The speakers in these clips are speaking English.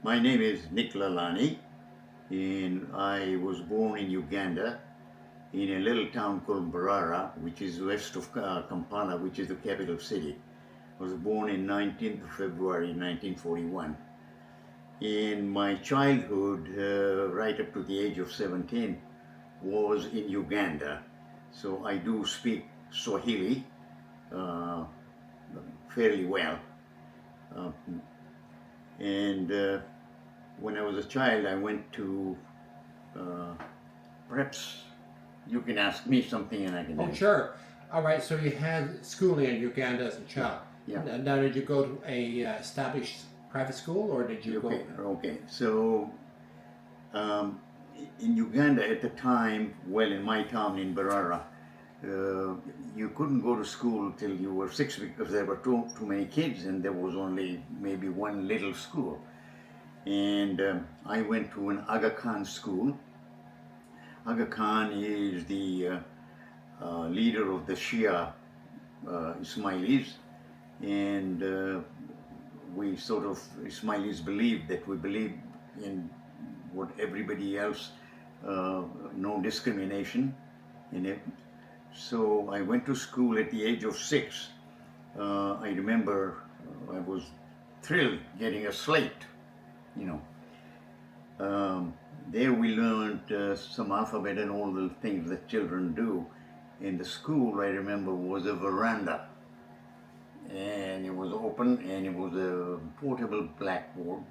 My name is Nick Lalani, and I was born in Uganda in a little town called Mbarara, which is west of Kampala, which is the capital city. I was born in 19th of February 1941. In my childhood, right up to the age of 17, was in Uganda. So I do speak Swahili uh, fairly well. Uh, and when I was a child, I went to, uh, perhaps you can ask me something and I can Oh, answer. sure. All right, so you had schooling in Uganda as a child. Yeah. Now, did you go to a established private school, or did you Okay, go? okay. So um, in Uganda at the time, well, in my town in Barara, you couldn't go to school till you were 6 because there were too many kids and there was only maybe one little school. And I went to an Aga Khan school. Aga Khan is the leader of the Shia Ismailis, and we sort of, Ismailis believe that we believe in what everybody else, no discrimination in it. So I went to school at the age of 6. I remember I was thrilled getting a slate, you know. There we learned some alphabet and all the things that children do. In the school, I remember, was a veranda, and it was open, and it was a portable blackboard,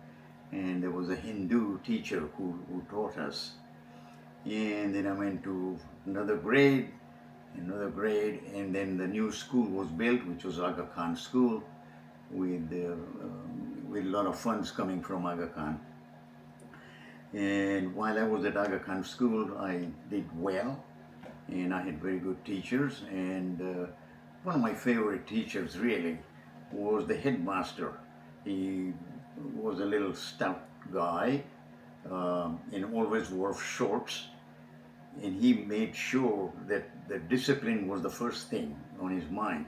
and there was a Hindu teacher who taught us. And then I went to another grade, and then the new school was built, which was Aga Khan School, with a lot of funds coming from Aga Khan. And while I was at Aga Khan School, I did well, and I had very good teachers. And one of my favorite teachers, really, was the headmaster. He was a little stout guy, and always wore shorts. And he made sure that the discipline was the first thing on his mind.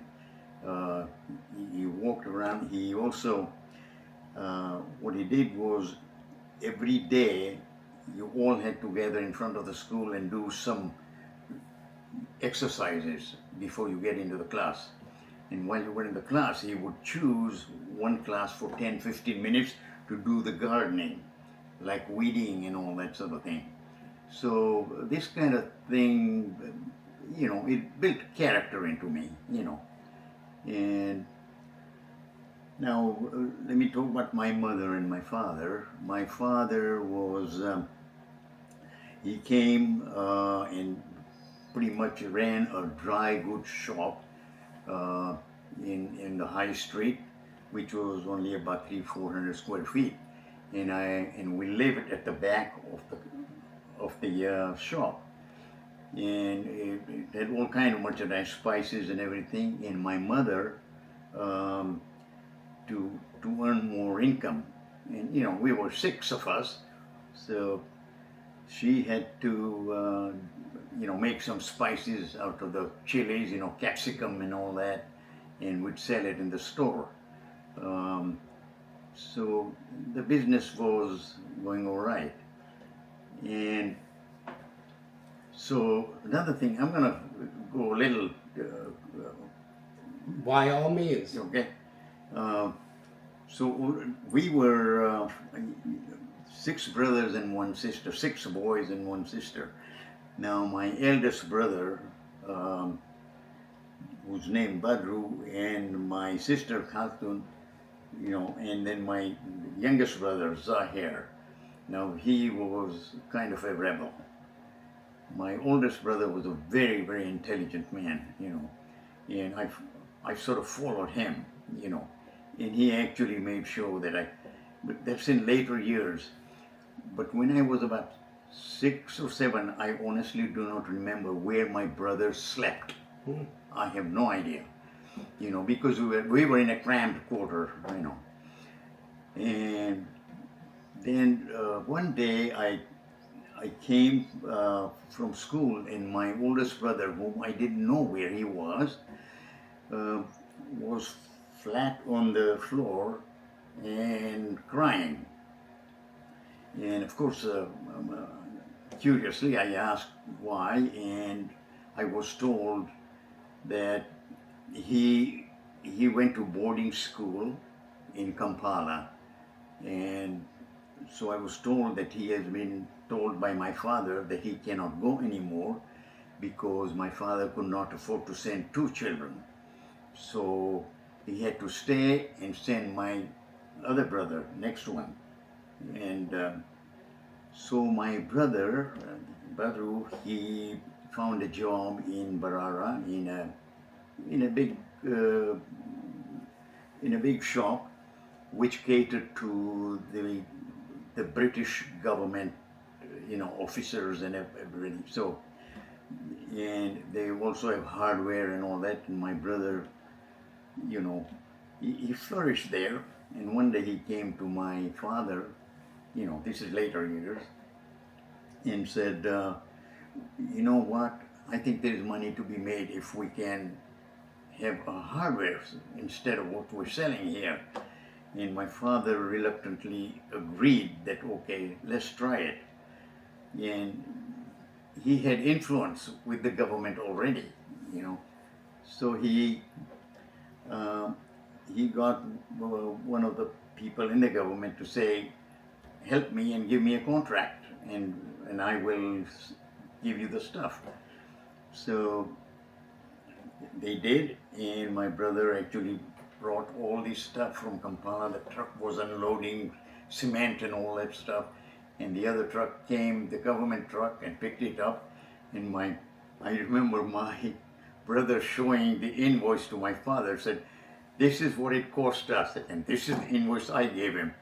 He walked around. He also, what he did was, every day you all had to gather in front of the school and do some exercises before you get into the class. And while you were in the class, he would choose one class for 10-15 minutes to do the gardening, like weeding and all that sort of thing. So this kind of thing, it built character into me, And now, let me talk about my mother and my father. My father was, he came and pretty much ran a dry goods shop in the high street, which was only about 300-400 square feet. And we lived at the back of the shop. And it had all kind of merchandise, spices and everything. And my mother, to earn more income, and we were 6 of us, so she had to make some spices out of the chilies, capsicum and all that, and would sell it in the store. So the business was going all right. And so another thing, I'm gonna go a little By all means. okay. So we were 6 brothers and 1 sister, 6 boys and 1 sister. Now my eldest brother, who's named Badru, and my sister Khatun, and then my youngest brother Zahir. Now he was kind of a rebel. My oldest brother was a very, very intelligent man, and I sort of followed him, and he actually made sure that but that's in later years. But when I was about 6 or 7, I honestly do not remember where my brother slept. I have no idea, because we were in a cramped quarter, And then one day I came from school, and my oldest brother, whom I didn't know where he was flat on the floor and crying. And of course, curiously, I asked why, and I was told that he went to boarding school in Kampala, and so I was told that he has been told by my father that he cannot go anymore because my father could not afford to send two children. So he had to stay and send my other brother, next one. And so my brother, Badru, he found a job in Barara in a big shop which catered to the British government, officers and everything. So, and they also have hardware and all that. And my brother, he flourished there. And one day he came to my father, this is later years, and said, you know what, I think there is money to be made if we can have a hardware instead of what we're selling here. And my father reluctantly agreed that, okay, let's try it. And he had influence with the government already, so he got one of the people in the government to say, help me and give me a contract, and I will give you the stuff. So they did, and my brother actually brought all this stuff from Kampala. The truck was unloading cement and all that stuff, and the other truck came, the government truck, and picked it up. And I remember my brother showing the invoice to my father, said, this is what it cost us, and this is the invoice I gave him.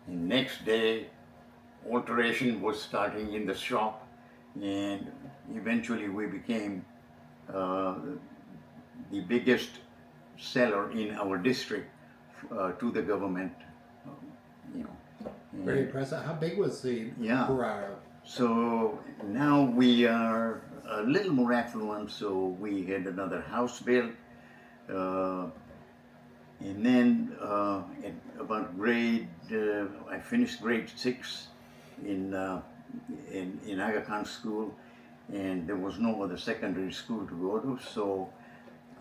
And next day, alteration was starting in the shop, and eventually we became the biggest seller in our district to the government. Very impressive. How big was the Barara? So now we are a little more affluent, so we had another house built. And then at about I finished grade 6 in Aga Khan school, and there was no other secondary school to go to, so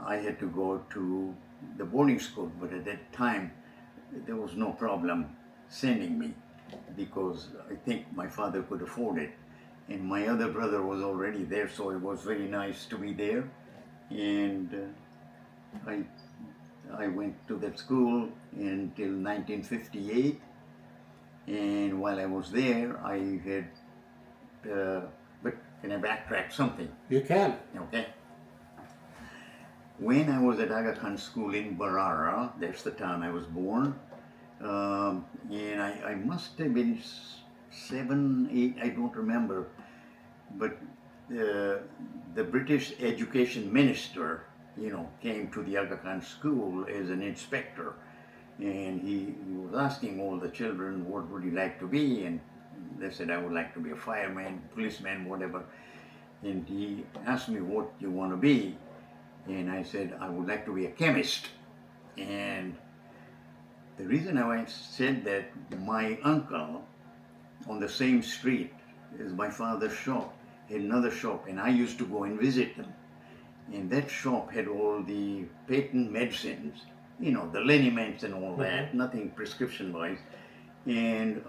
I had to go to the boarding school. But at that time, there was no problem sending me because I think my father could afford it. And my other brother was already there, so it was very nice to be there. And I went to that school until 1958, and while I was there, I had, but can I backtrack something? You can. Okay. When I was at Aga Khan school in Barara, that's the town I was born, and I must have been 7, 8, I don't remember, but the British education minister, came to the Aga Khan school as an inspector, and he was asking all the children, what would you like to be? And they said, I would like to be a fireman, policeman, whatever. And he asked me, what you want to be? And I said, I would like to be a chemist. And the reason I said that, my uncle on the same street as my father's shop had another shop, and I used to go and visit them. And that shop had all the patent medicines, the liniments and all that, nothing prescription-wise. And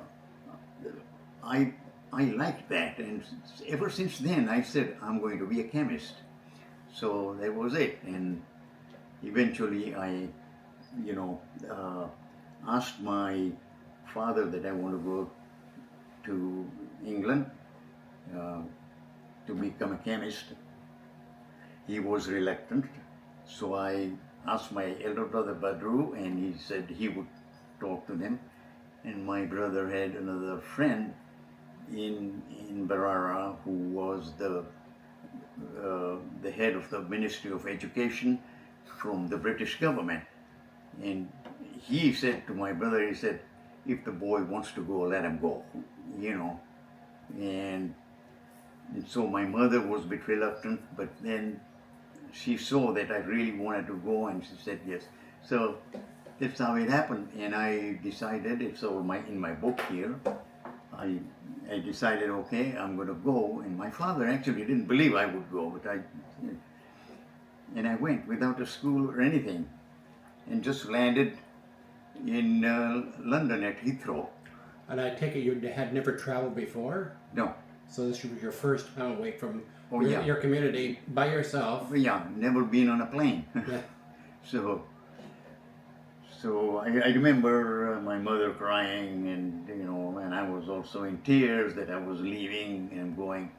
I liked that, and ever since then I said, I'm going to be a chemist. So that was it. And eventually I, asked my father that I want to go to England to become a chemist. He was reluctant, so I asked my elder brother Badru, and he said he would talk to them. And my brother had another friend in Barara who was the head of the Ministry of Education from the British government. And he said to my brother, he said, if the boy wants to go, let him go, And so my mother was a bit reluctant, but then she saw that I really wanted to go, and she said yes. So that's how it happened, and I decided, it's all in my book here, I decided, okay, I'm going to go. And my father actually didn't believe I would go, but I went without a school or anything, and just landed in London at Heathrow. And I take it you had never traveled before? No. So this was your first time away from Oh, your, yeah. your community by yourself. Yeah, never been on a plane. Yeah. So I remember my mother crying, and and I was also in tears that I was leaving and going.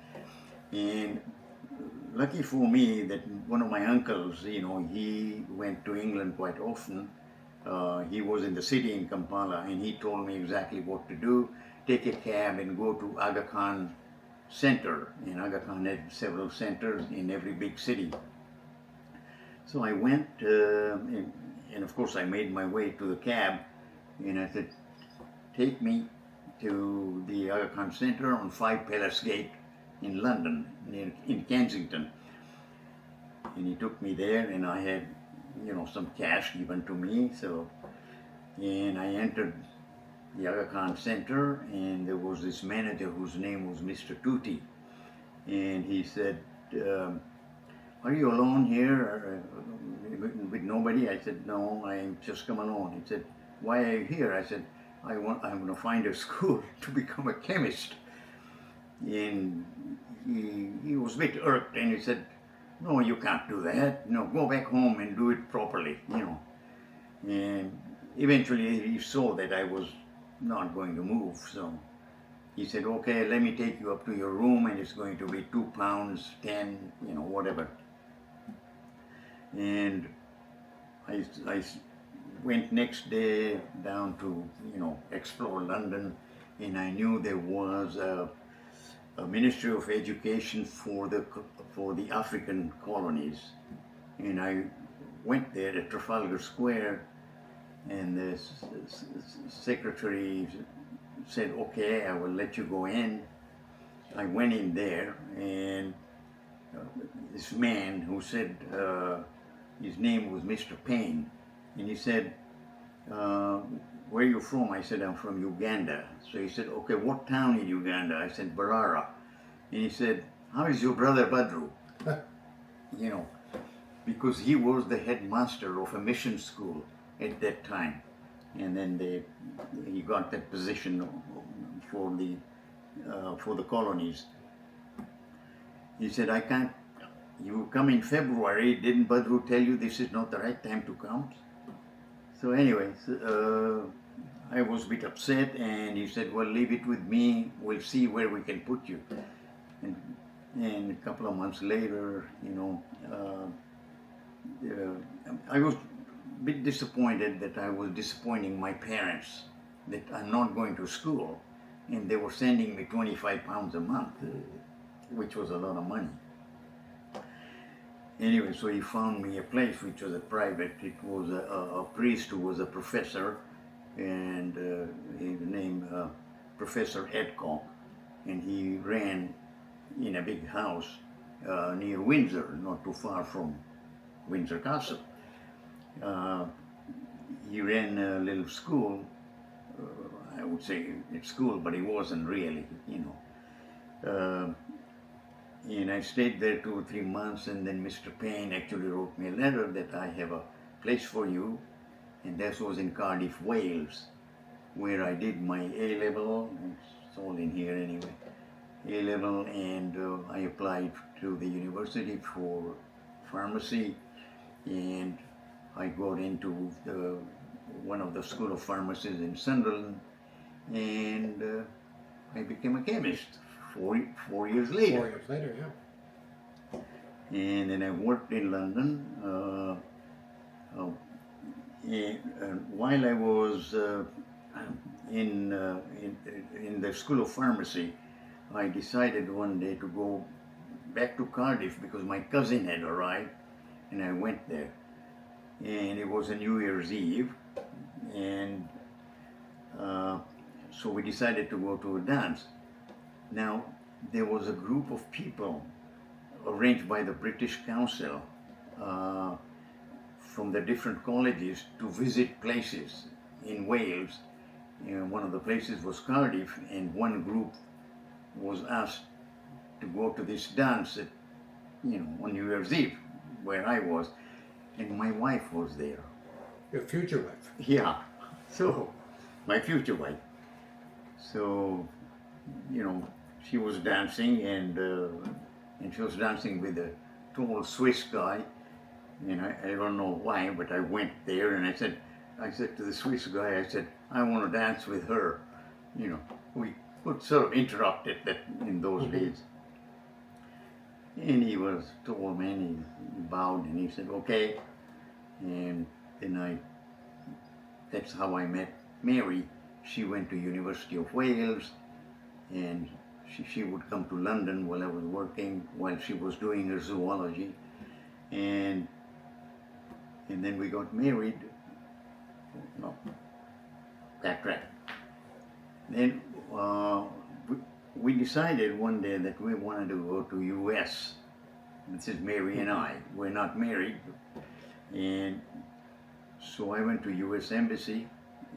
And lucky for me that one of my uncles, he went to England quite often. He was in the city in Kampala, and he told me exactly what to do. Take a cab and go to Aga Khan Center. And Aga Khan had several centers in every big city. So I went, and of course I made my way to the cab, and I said, take me to the Aga Khan Center on 5 Palace Gate in London, in Kensington. And he took me there, and I had, some cash given to me. And I entered the Aga Khan Center, and there was this manager whose name was Mr. Tuti. And he said, are you alone here with nobody? I said, no, I just come alone. He said, why are you here? I said, I'm going to find a school to become a chemist. And he was a bit irked, and he said, no, you can't do that. Go back home and do it properly, And eventually he saw that I was not going to move, so he said, okay, let me take you up to your room, and it's going to be £2.10, whatever. And I went next day down to, explore London, and I knew there was a Ministry of Education for the African colonies. And I went there at Trafalgar Square, and the secretary said, okay, I will let you go in. I went in there, and this man who said, his name was Mr. Payne, and he said, where are you from? I said, I'm from Uganda. So he said, okay, what town in Uganda? I said, Barara. And he said, how is your brother Badru? Because he was the headmaster of a mission school at that time. And then he got that position for the colonies. He said, I can't, you come in February, didn't Badru tell you this is not the right time to come? So anyway, I was a bit upset, and he said, well, leave it with me, we'll see where we can put you. And a couple of months later, I was a bit disappointed that I was disappointing my parents, that I'm not going to school, and they were sending me £25 a month, which was a lot of money. Anyway, so he found me a place which was a private. It was a priest who was a professor, and his name Professor Edcock, and he ran in a big house near Windsor, not too far from Windsor Castle. He ran a little school, I would say it's school, but it wasn't really, and I stayed there 2 or 3 months, and then Mr. Payne actually wrote me a letter that I have a place for you, and that was in Cardiff, Wales, where I did my A-level, it's all in here anyway, A-level, and I applied to the university for pharmacy, and I got into one of the School of Pharmacists in Sunderland, and I became a chemist 4 years later. 4 years later, yeah. And then I worked in London. While I was in the School of Pharmacy, I decided one day to go back to Cardiff because my cousin had arrived, and I went there. And it was a New Year's Eve, and so we decided to go to a dance. Now, there was a group of people arranged by the British Council from the different colleges to visit places in Wales one of the places was Cardiff, and one group was asked to go to this dance at, on New Year's Eve, where I was, and my wife was there. Your future wife. Yeah, so my future wife. So, she was dancing, and she was dancing with a tall Swiss guy, and I don't know why, but I went there and I said to the Swiss guy, I said, I want to dance with her. We could sort of interrupt it that in those days. And he was a tall man, he bowed and he said, okay. And then that's how I met Mary. She went to University of Wales, and she would come to London while I was working, while she was doing her zoology. And then we got married. No, backtrack. Then we decided one day that we wanted to go to US. This is Mary and I. We're not married. And so I went to US Embassy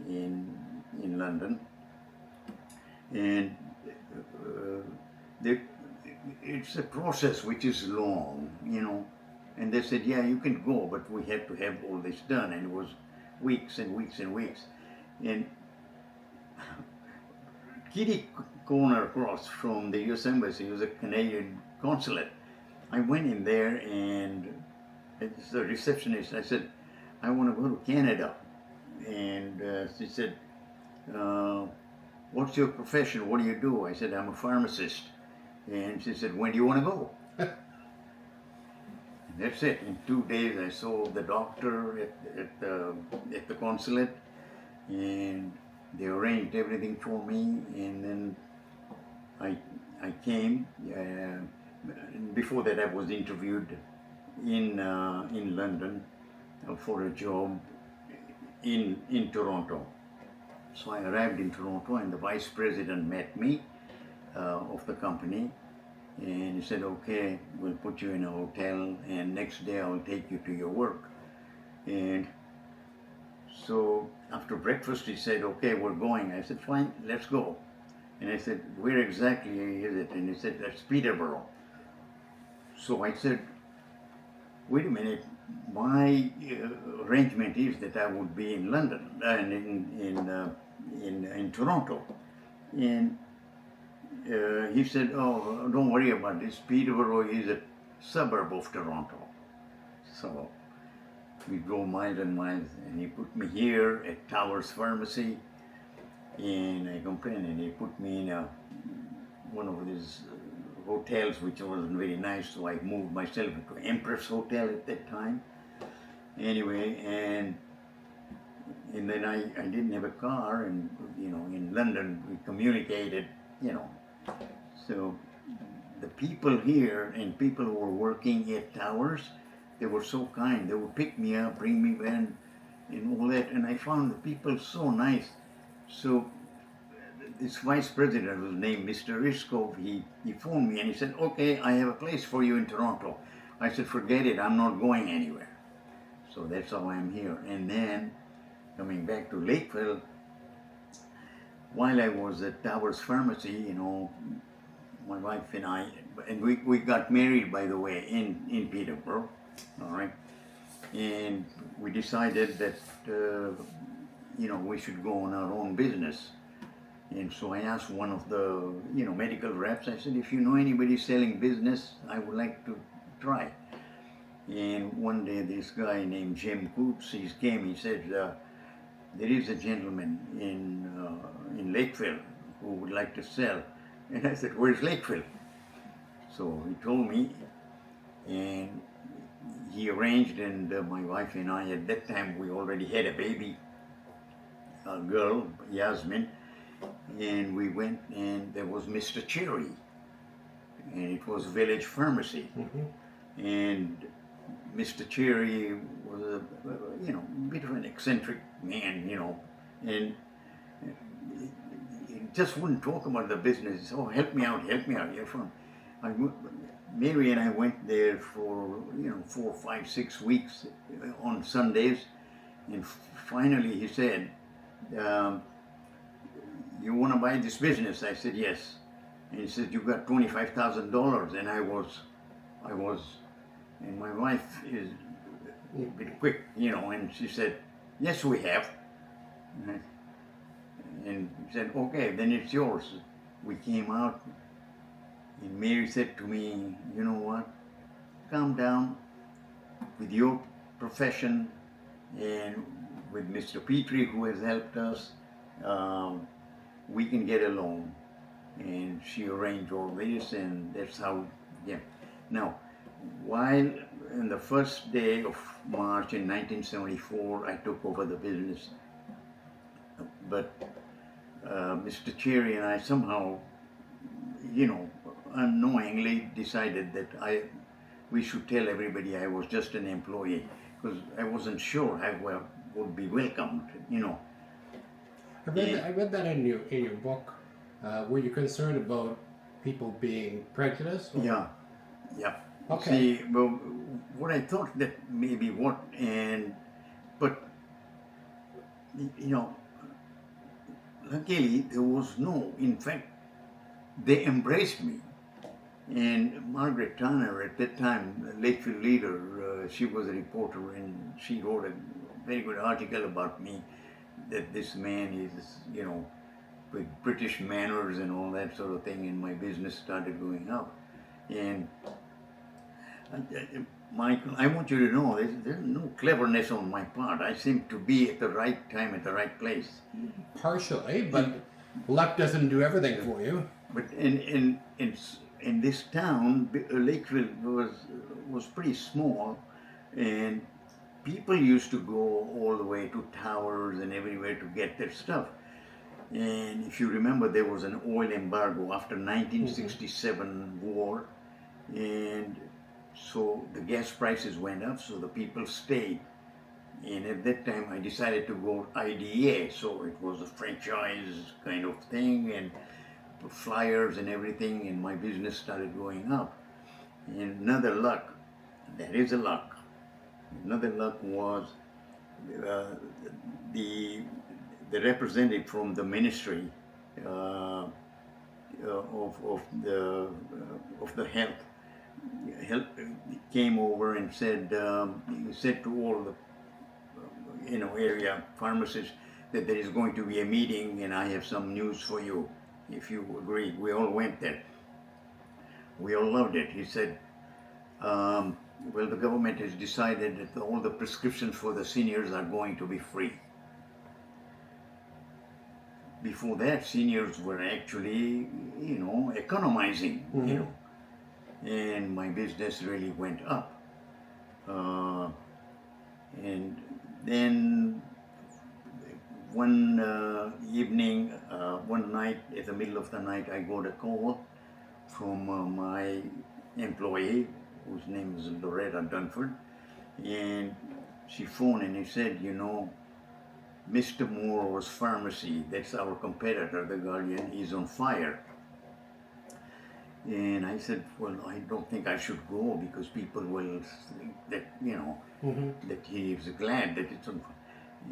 in London. And it's a process which is long, And they said, yeah, you can go, but we had to have all this done. And it was weeks and weeks and weeks. And kitty corner across from the US Embassy was a Canadian consulate. I went in there, and the receptionist, I said, I want to go to Canada. And she said, what's your profession? What do you do? I said, I'm a pharmacist. And she said, when do you want to go? That's it. In 2 days, I saw the doctor at the consulate, and they arranged everything for me. And then I came. Before that, I was interviewed in London for a job in Toronto. So I arrived in Toronto, and the vice president met me of the company. And he said, okay, we'll put you in a hotel, and next day I'll take you to your work. And so after breakfast, he said, okay, we're going. I said, fine, let's go. And I said, where exactly is it? And he said, that's Peterborough. So I said, wait a minute, my arrangement is that I would be in London and in Toronto. And he said, oh, don't worry about this. Peterborough is a suburb of Toronto. So we drove miles and miles, and he put me here at Towers Pharmacy, and I complained, and he put me in one of these hotels which wasn't very nice, so I moved myself into Empress Hotel at that time. Anyway, and then I didn't have a car, and in London we communicated, So the people here and people who were working at Towers, they were so kind. They would pick me up, bring me in, and all that. And I found the people so nice. So this vice president, whose name Mr. Iskov, he phoned me and he said, okay, I have a place for you in Toronto. I said, forget it, I'm not going anywhere. So that's how I'm here. And then coming back to Lakefield, while I was at Towers Pharmacy, my wife and I, and we got married, by the way, in Peterborough, all right? And we decided that, we should go on our own business. And so I asked one of the, medical reps, I said, if you know anybody selling business, I would like to try. And one day this guy named Jim Coots, he came, he said, there is a gentleman in Lakefield who would like to sell. And I said, where's Lakefield? So he told me, and he arranged, and my wife and I, at that time, we already had a baby, a girl, Yasmin, and we went, and there was Mr. Cherry, and it was Village Pharmacy. Mm-hmm. And Mr. Cherry was a bit of an eccentric man, and he just wouldn't talk about the business. He said, oh, help me out, you're from. Mary and I went there for 4, 5, 6 weeks on Sundays, and finally he said, you want to buy this business? I said, yes. And he said, you got $25,000. And I was, and my wife is a bit quick, and she said, yes, we have. And he said, okay, then it's yours. We came out, and Mary said to me, you know what, calm down with your profession and with Mr. Petrie, who has helped us, we can get along. And she arranged all this, and that's how, yeah. Now, while in the first day of March in 1974, I took over the business, but Mr. Cherry and I somehow, unknowingly decided that we should tell everybody I was just an employee, because I wasn't sure I would be welcomed, I read that in your book. Were you concerned about people being prejudiced? Or? Yeah. Okay. See, well, what I thought that maybe but luckily there was no. In fact, they embraced me. And Margaret Tanner, at that time, the Lakefield leader, she was a reporter, and she wrote a very good article about me, that this man is, with British manners and all that sort of thing, and my business started going up. And Michael, I want you to know there's no cleverness on my part. I seem to be at the right time, at the right place. Partially, but luck doesn't do everything for you. But in this town, Lakefield was pretty small, and people used to go all the way to towers and everywhere to get their stuff. And if you remember, there was an oil embargo after 1967 war, and so the gas prices went up, so the people stayed. And at that time, I decided to go IDA, so it was a franchise kind of thing, and flyers and everything, and my business started going up. And another luck, that is a luck. Another luck was the representative from the ministry of the health came over and said to all the area pharmacists that there is going to be a meeting, and I have some news for you. If you agree, we all went there. We all loved it. He said, well, the government has decided that all the prescriptions for the seniors are going to be free. Before that, seniors were actually, economizing, and my business really went up. And then one evening, one night, at the middle of the night, I got a call from my employee, whose name is Loretta Dunford, and she phoned and he said, Mr. Moore's pharmacy, that's our competitor, The Guardian, is on fire. And I said, well, I don't think I should go, because people will think that, that he is glad that it's on fire.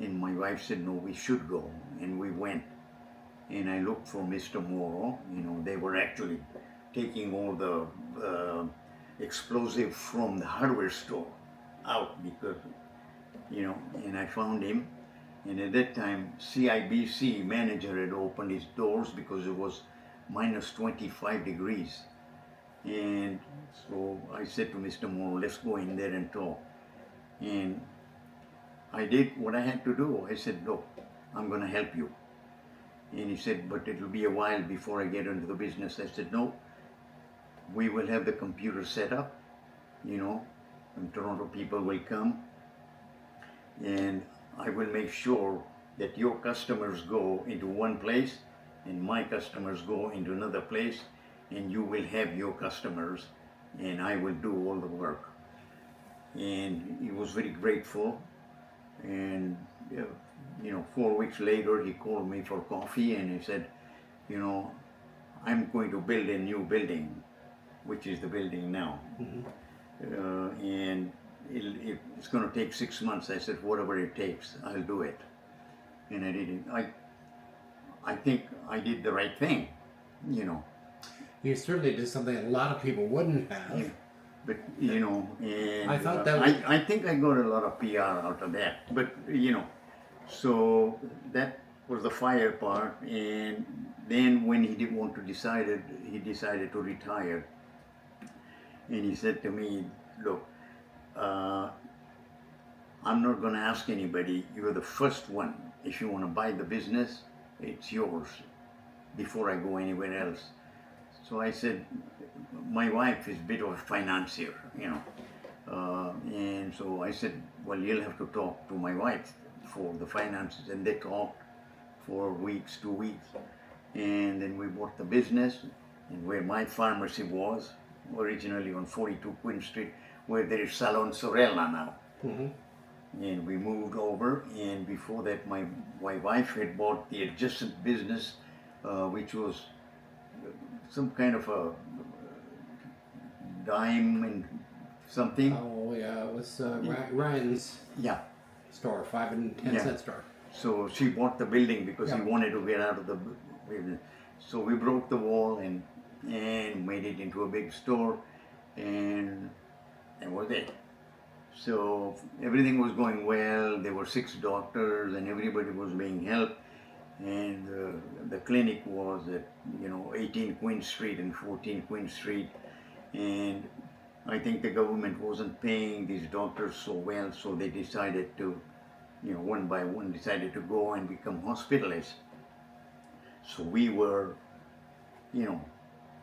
And my wife said, no, we should go. And we went. And I looked for Mr. Moore. They were actually taking all the explosive from the hardware store out, because, and I found him. And at that time, CIBC manager had opened his doors because it was minus 25 degrees. And so I said to Mr. Moore, let's go in there and talk. And I did what I had to do. I said, look, I'm going to help you. And he said, but it'll be a while before I get into the business. I said, no, we will have the computer set up, and Toronto people will come. And I will make sure that your customers go into one place and my customers go into another place, and you will have your customers and I will do all the work. And he was very grateful. And 4 weeks later he called me for coffee and he said, I'm going to build a new building, which is the building now. And it's going to take 6 months. I said, whatever it takes, I'll do it. And I did it. I think I did the right thing, you know. You certainly did something a lot of people wouldn't have. Yeah. But, you know, and I thought that was... I think I got a lot of PR out of that. But, you know, so that was the fire part. And then when he he decided to retire. And he said to me, look, I'm not going to ask anybody. You're the first one. If you want to buy the business, it's yours before I go anywhere else. So I said, my wife is a bit of a financier, you know. And so I said, well, you'll have to talk to my wife for the finances. And they talked for weeks, 2 weeks. And then we bought the business, and where my pharmacy was, originally on 42 Queen Street, where there is Salon Sorella now. Mm-hmm. And we moved over, and before that my wife had bought the adjacent business, which was some kind of a dime and something. Oh yeah, it was Ryan's Yeah. store, 5 and 10 cent store. So she bought the building because he Yeah. wanted to get out of the business. So we broke the wall and made it into a big store, and that was it. So everything was going well. There were 6 doctors, and everybody was being helped. And the clinic was at 18 Queen Street and 14 Queen Street. And I think the government wasn't paying these doctors so well, so they decided to, one by one, decided to go and become hospitalists. So we were,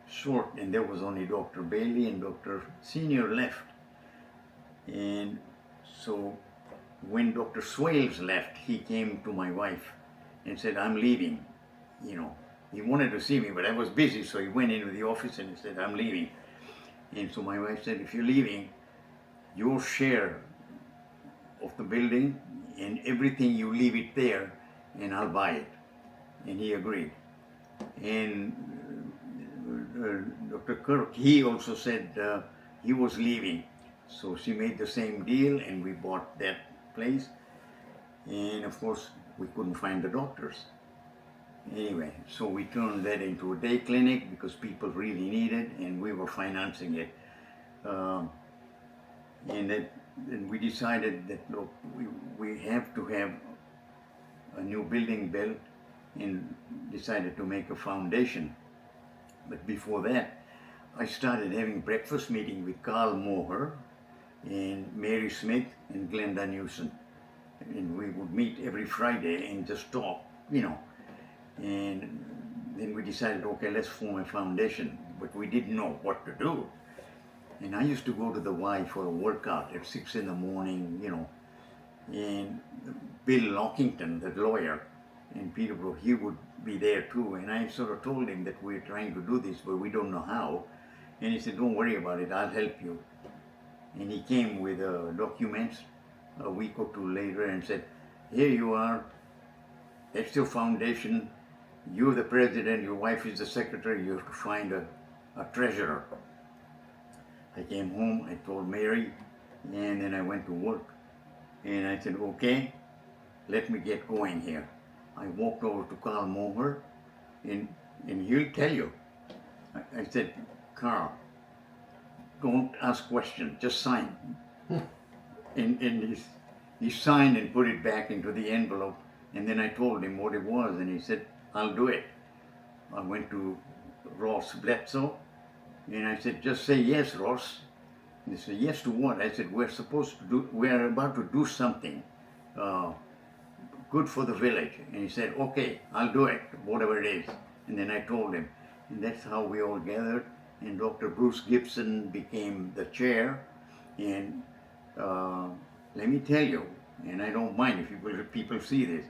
short, and there was only Dr. Bailey and Dr. Senior left. And so when Dr. Swales left, he came to my wife and said, I'm leaving. He wanted to see me, but I was busy, so he went into the office and he said, I'm leaving. And so my wife said, if you're leaving, your share of the building and everything, you leave it there and I'll buy it. And he agreed. And Dr. Kirk, he also said he was leaving. So she made the same deal, and we bought that place. And of course, we couldn't find the doctors. Anyway, so we turned that into a day clinic because people really needed, and we were financing it. And we decided that, look, we have to have a new building built, and decided to make a foundation. But before that, I started having breakfast meeting with Carl Moher and Mary Smith and Glenda Newson. And we would meet every Friday and just talk, And then we decided, okay, let's form a foundation. But we didn't know what to do. And I used to go to the Y for a workout at 6 in the morning, And Bill Lockington, the lawyer in Peterborough, he would be there too. And I sort of told him that we're trying to do this, but we don't know how. And he said, don't worry about it, I'll help you. And he came with documents a week or 2 later and said, here you are, that's your foundation, you're the president, your wife is the secretary, you have to find a treasurer. I came home, I told Mary, and then I went to work. And I said, okay, let me get going here. I walked over to Carl Moher, and he'll tell you. I said, Carl, don't ask questions, just sign. And he signed and put it back into the envelope. And then I told him what it was, and he said, I'll do it. I went to Ross Bledsoe, and I said, just say yes, Ross. And he said, yes to what? I said, we're about to do something good for the village. And he said, okay, I'll do it, whatever it is. And then I told him. And that's how we all gathered. And Dr. Bruce Gibson became the chair. And let me tell you, and I don't mind if people see this,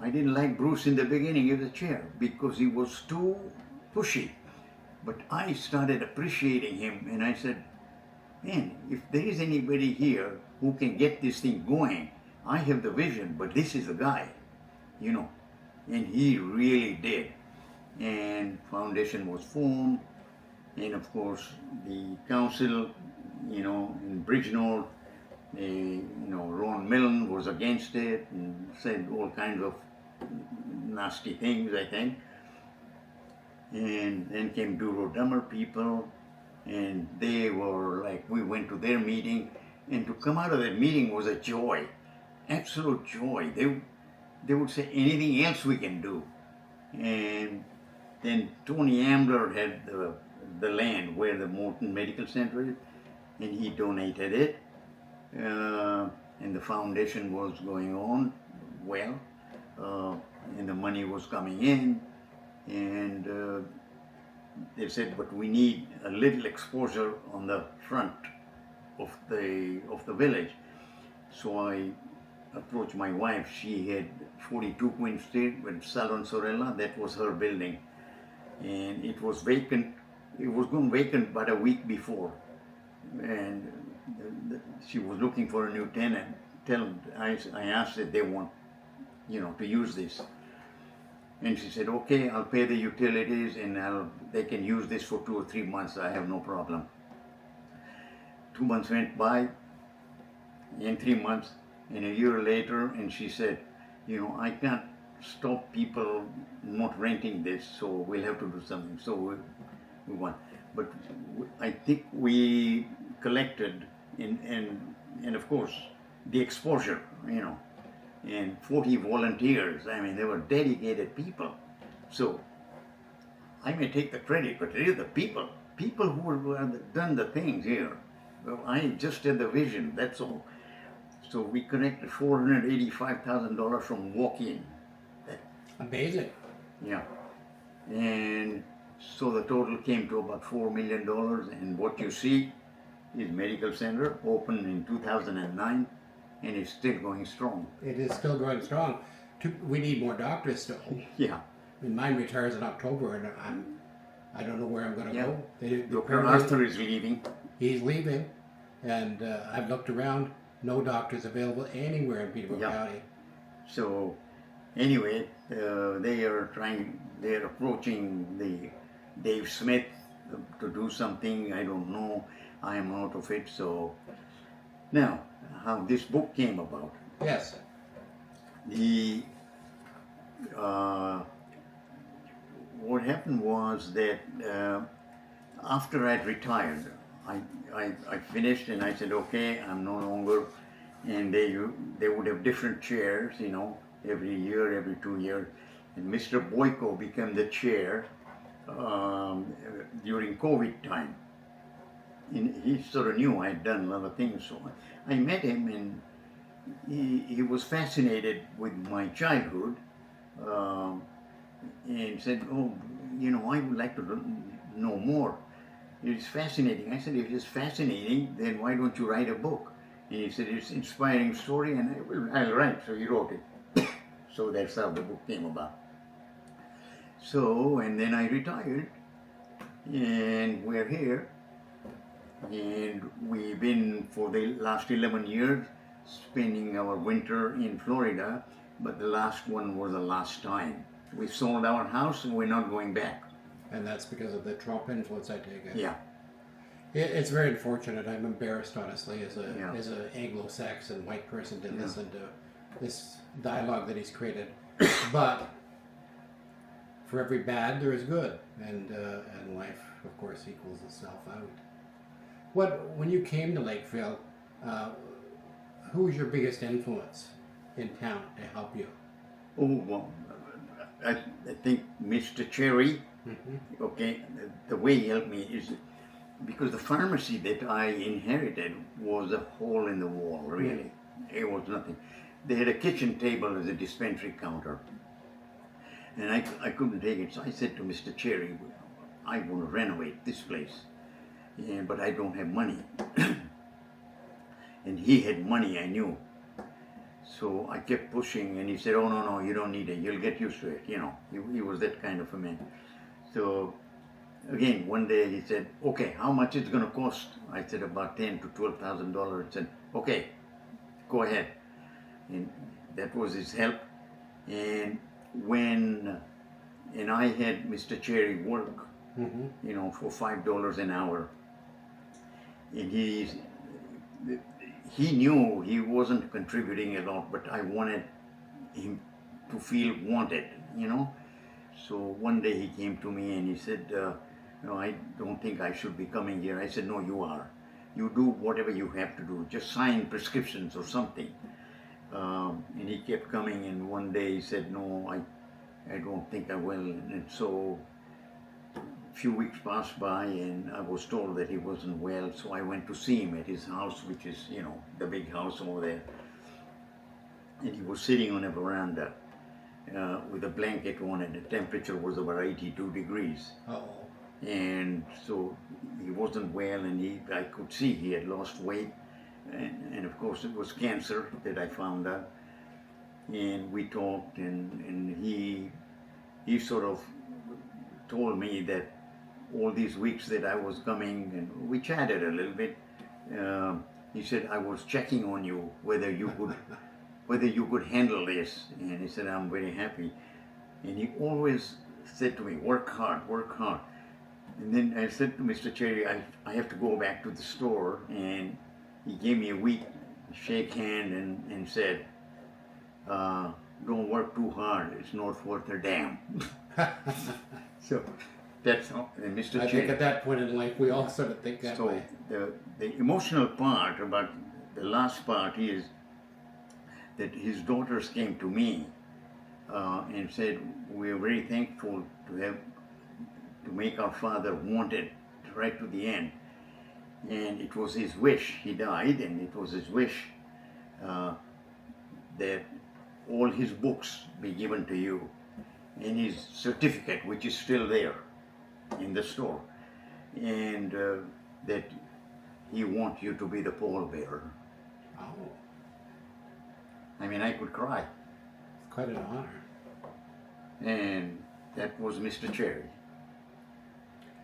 I didn't like Bruce in the beginning as a chair because he was too pushy. But I started appreciating him, and I said, man, if there is anybody here who can get this thing going, I have the vision, but this is the guy, And he really did. And foundation was formed, and of course the council, in Bridgenorth, Ron Millen was against it and said all kinds of nasty things, I think. And then came Durodummer people, and they were like, we went to their meeting, and to come out of that meeting was a joy, absolute joy. They would say anything else we can do. And then Tony Ambler had the land where the Morton Medical Center is, and he donated it. And the foundation was going on well, and the money was coming in, and they said, but we need a little exposure on the front of the village. So I approached my wife. She had 42 Queen Street with Salon Sorella. That was her building, and it was vacant. It was going vacant about a week before, and she was looking for a new tenant. I asked if they want, to use this, and she said, "Okay, I'll pay the utilities, and they can use this for 2 or 3 months. I have no problem." 2 months went by, and 3 months, and a year later, and she said, "I can't stop people not renting this, so we'll have to do something." So we won, but I think we collected, and of course the exposure, and 40 volunteers. I mean, they were dedicated people. So I may take the credit, but it is the people who have done the things here. Well, I just had the vision, that's all. So we collected $485,000 from walk-in. Amazing. Yeah. And so the total came to about $4 million, and what you see is Medical Center, opened in 2009, and it's still going strong. It is still going strong. We need more doctors still. Yeah. I mean, mine retires in October, and I don't know where I'm going to go. Dr. Arthur is leaving. He's leaving, and I've looked around. No doctors available anywhere in Peterborough County. So, anyway, they're approaching the Dave Smith to do something. I don't know. I am out of it. So, now, how this book came about. Yes. What happened was that after I'd retired, I finished, and I said, okay, I'm no longer, and they would have different chairs, every year, every 2 years, and Mr. Boyko became the chair during COVID time. And he sort of knew I'd done a lot of things, so I met him, and he was fascinated with my childhood, and said, oh, I would like to know more. It's fascinating. I said, if it's fascinating, then why don't you write a book? And he said, it's an inspiring story, and I'll write. So he wrote it. So that's how the book came about. So, and then I retired, and we're here, and we've been, for the last 11 years, spending our winter in Florida, but the last one was the last time. We sold our house, and we're not going back. And that's because of the Trump influence, I take it. Yeah. It's very unfortunate. I'm embarrassed, honestly, as an Anglo-Saxon white person to listen to this dialogue that he's created. But for every bad, there is good, and life, of course, equals itself out. When you came to Lakefield, who was your biggest influence in town to help you? Oh, well, I think Mr. Cherry. Mm-hmm. Okay, the way he helped me is because the pharmacy that I inherited was a hole in the wall, really. It was nothing. They had a kitchen table as a dispensary counter, and I couldn't take it. So I said to Mr. Cherry, I want to renovate this place, but I don't have money. And he had money, I knew. So I kept pushing, and he said, oh, no, you don't need it. You'll get used to it. He was that kind of a man. So again, one day he said, okay, how much is it going to cost? I said, about $10,000 to $12,000. He said, okay, go ahead. And that was his help. And I had Mr. Cherry work, for $5 an hour. And he knew he wasn't contributing a lot, but I wanted him to feel wanted, you know. So one day he came to me and he said, no, I don't think I should be coming here. I said, no, you are. You do whatever you have to do. Just sign prescriptions or something. And he kept coming, and one day he said, no, I don't think I will. And so a few weeks passed by, and I was told that he wasn't well, so I went to see him at his house, which is, you know, the big house over there. And he was sitting on a veranda with a blanket on, and the temperature was about 82 degrees. Oh. And so he wasn't well, and I could see he had lost weight. And of course it was cancer that I found out. And we talked, and he sort of told me that all these weeks that I was coming, and we chatted a little bit. He said, I was checking on you, whether you could handle this. And he said, I'm very happy. And he always said to me, work hard, work hard. And then I said to Mr. Cherry, I have to go back to the store. And he gave me a weak shake hand and said, don't work too hard, it's not worth a damn. So that's Mr. I think at that point in life we all sort of think that way. So the emotional part about the last part is that his daughters came to me and said, we're very thankful to make our father wanted right to the end. And it was his wish, he died, and it was his wish that all his books be given to you, and his certificate, which is still there in the store, and that he wants you to be the pallbearer. Oh. I mean, I could cry. It's quite an honor. And that was Mr. Cherry.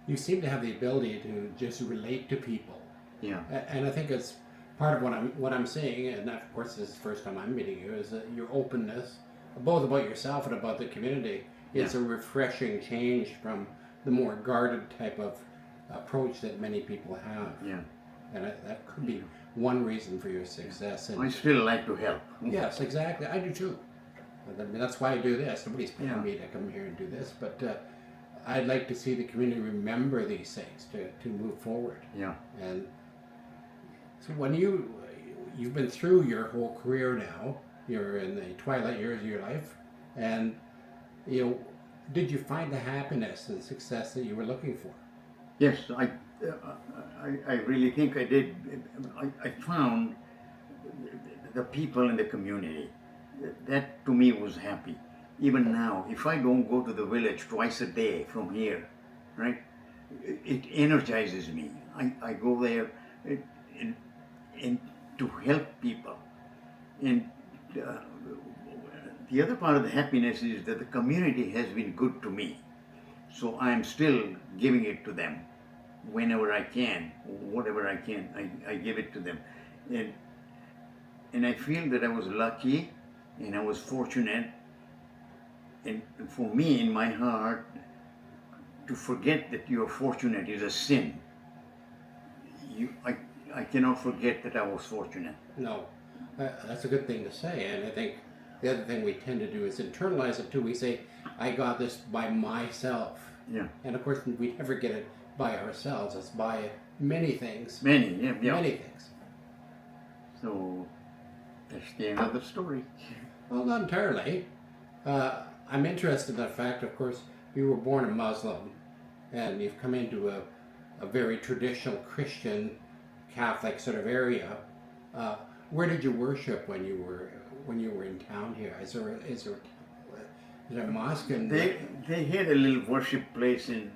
You seem to have the ability to just relate to people. Yeah. And I think it's part of what I'm saying, and of course this is the first time I'm meeting you, is that your openness, both about yourself and about the community, is a refreshing change from the more guarded type of approach that many people have. Yeah. And that could be one reason for your success. And I still like to help. yes, exactly. I do too. I mean, that's why I do this. Nobody's paying me to come here and do this, but I'd like to see the community remember these things to move forward. Yeah. And so when you've been through your whole career now, you're in the twilight years of your life, and did you find the happiness and success that you were looking for? Yes, I really think I did. I found the people in the community. That to me was happy. Even now, if I don't go to the village twice a day from here, right, it energizes me. I go there and to help people. And the other part of the happiness is that the community has been good to me. So I'm still giving it to them whenever I can, whatever I can, I give it to them. And I feel that I was lucky and I was fortunate. And for me, in my heart, to forget that you are fortunate is a sin. I cannot forget that I was fortunate. No, that's a good thing to say. And I think the other thing we tend to do is internalize it too. We say, I got this by myself. Yeah. And of course, we never get it by ourselves. It's by many things. Many things. So that's the end of the story. Well, not entirely. I'm interested in the fact, of course, you were born a Muslim, and you've come into a very traditional Christian, Catholic sort of area. Where did you worship when you were in town here? Is there a mosque? And they had a little worship place in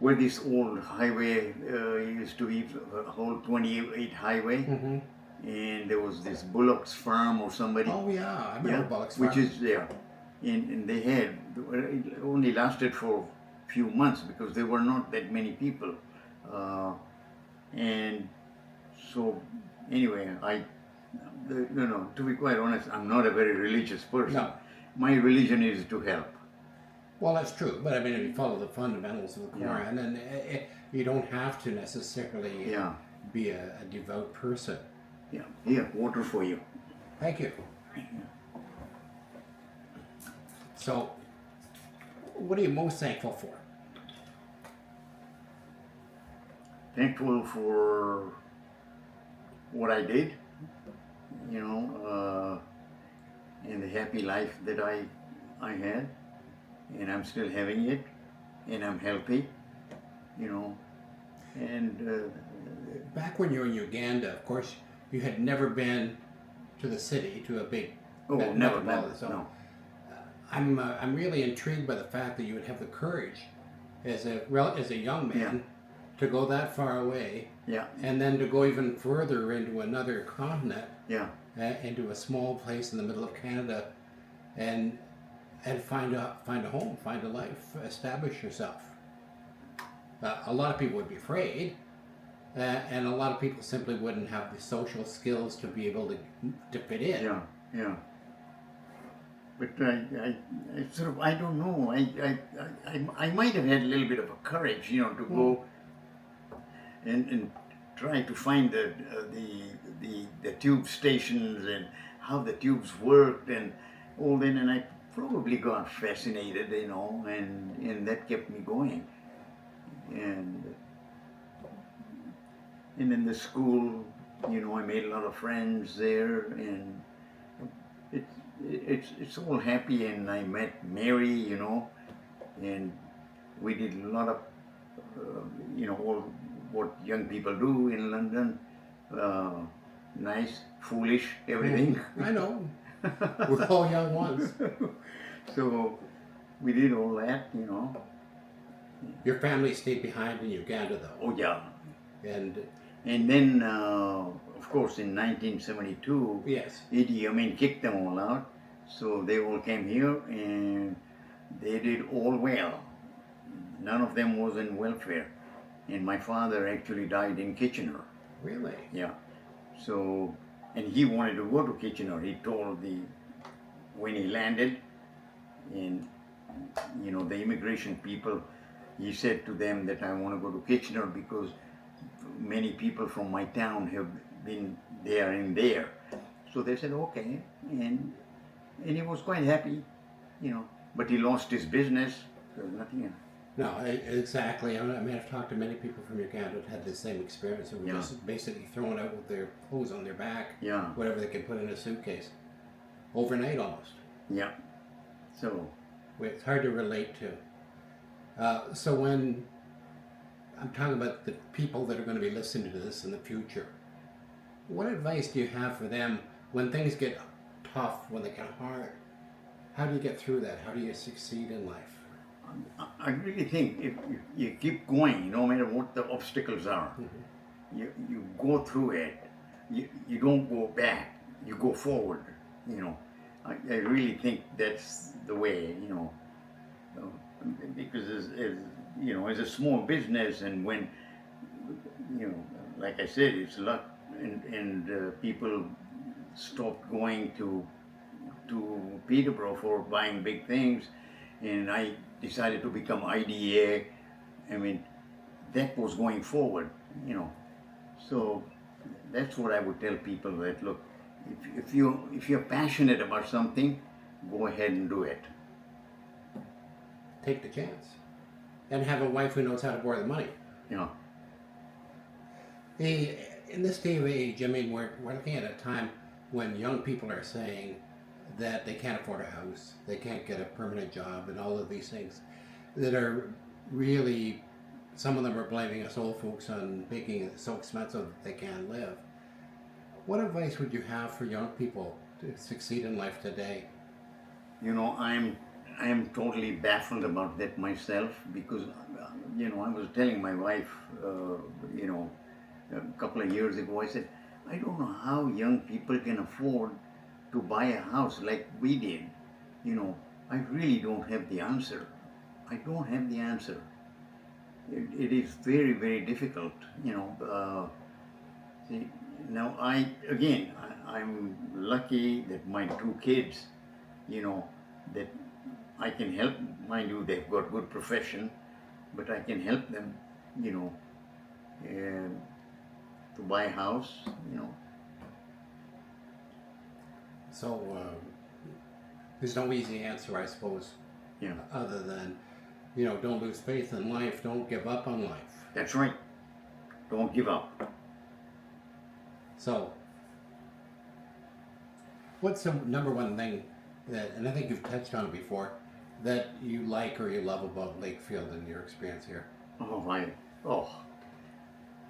where this old highway used to be, whole 28 highway. Mm-hmm. And there was this Bullock's Farm or somebody. Oh yeah, I remember Bullock's Farm. Which is there. And they had, it only lasted for a few months because there were not that many people. And so, anyway, to be quite honest, I'm not a very religious person. No. My religion is to help. Well, that's true, but I mean, if you follow the fundamentals of the Quran, and you don't have to necessarily be a devout person. Yeah, here, water for you. Thank you. So, what are you most thankful for? Thankful for what I did, and the happy life that I had, and I'm still having it, and I'm healthy, and Back when you were in Uganda, of course, you had never been to the city, to a big never, metropolis. So no. I'm really intrigued by the fact that you would have the courage, as a young man, to go that far away, and then to go even further into another continent, into a small place in the middle of Canada, and find a home, find a life, establish yourself. A lot of people would be afraid, and a lot of people simply wouldn't have the social skills to be able to fit in. Yeah. But I sort of, I don't know. I might have had a little bit of a courage, to go and try to find the tube stations and how the tubes worked and all that, and I probably got fascinated, and that kept me going. And in the school, I made a lot of friends there, and it's all happy. And I met Mary, and we did a lot of, all what young people do in London. Nice, foolish, everything. I know. We're all young ones. So we did all that, Your family stayed behind in Uganda, though. Oh yeah. And then, of course, in 1972, yes, Idi Amin kicked them all out. So they all came here, and they did all well. None of them was in welfare. And my father actually died in Kitchener. Really? Yeah. So, and he wanted to go to Kitchener. He told when he landed, and the immigration people, he said to them that I want to go to Kitchener because many people from my town have been there and there. So they said okay, and he was quite happy, but he lost his business. There was nothing else. No, exactly. I mean, I've talked to many people from Uganda that had the same experience. They were just basically thrown out with their clothes on their back, whatever they could put in a suitcase, overnight almost. Yeah. So it's hard to relate to. So when I'm talking about the people that are going to be listening to this in the future, what advice do you have for them when things get tough, when they get hard? How do you get through that? How do you succeed in life? I really think if you keep going, no matter what the obstacles are, you go through it. You don't go back. You go forward. I really think that's the way. Because as a small business, and when like I said, it's luck, and people stopped going to Peterborough for buying big things, and I decided to become IDA. I mean, that was going forward, So that's what I would tell people, that look, if you're passionate about something, go ahead and do it. Take the chance, and have a wife who knows how to borrow the money. In this day of age, I mean, we're looking at a time when young people are saying that they can't afford a house, they can't get a permanent job, and all of these things that are really, some of them are blaming us old folks on making it so expensive that they can't live. What advice would you have for young people to succeed in life today? I am totally baffled about that myself, because I was telling my wife a couple of years ago, I said, I don't know how young people can afford to buy a house like we did. I really don't have the answer. I don't have the answer. It is very, very difficult. See, now I'm lucky that my two kids, that I can help. Mind you, they've got good profession, but I can help them, to buy a house, So there's no easy answer, I suppose, Yeah, other than, don't lose faith in life, don't give up on life. that's right. Don't give up. So, what's the number one thing that, and I think you've touched on it before, that you like or you love about Lakefield and your experience here? Oh,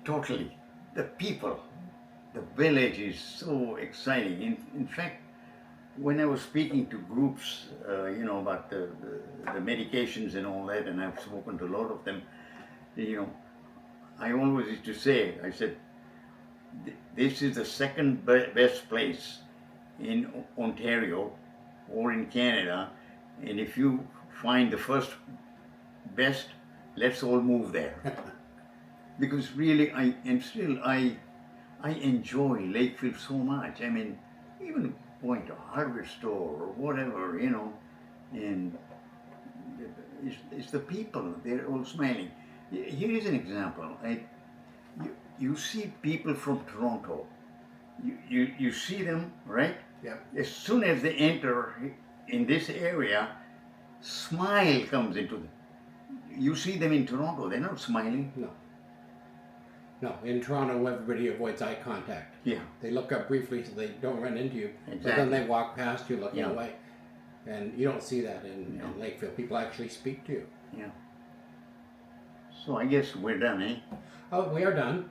totally. The people, the village is so exciting. In fact, when I was speaking to groups, about the medications and all that, and I've spoken to a lot of them, I always used to say, I said, this is the second best place in Ontario or in Canada, and if you find the first best, let's all move there. Because really, I enjoy Lakefield so much. I mean, even going to a hardware store or whatever, and it's the people. They're all smiling. Here is an example. You see people from Toronto. You see them, right? Yeah. As soon as they enter in this area, smile comes into them. You see them in Toronto, they're not smiling. No, in Toronto, everybody avoids eye contact. Yeah. They look up briefly so they don't run into you, Exactly. but then they walk past you looking Yeah. away. And you don't see that in No. Lakefield. People actually speak to you. Yeah. So I guess we're done, eh? Oh, we are done.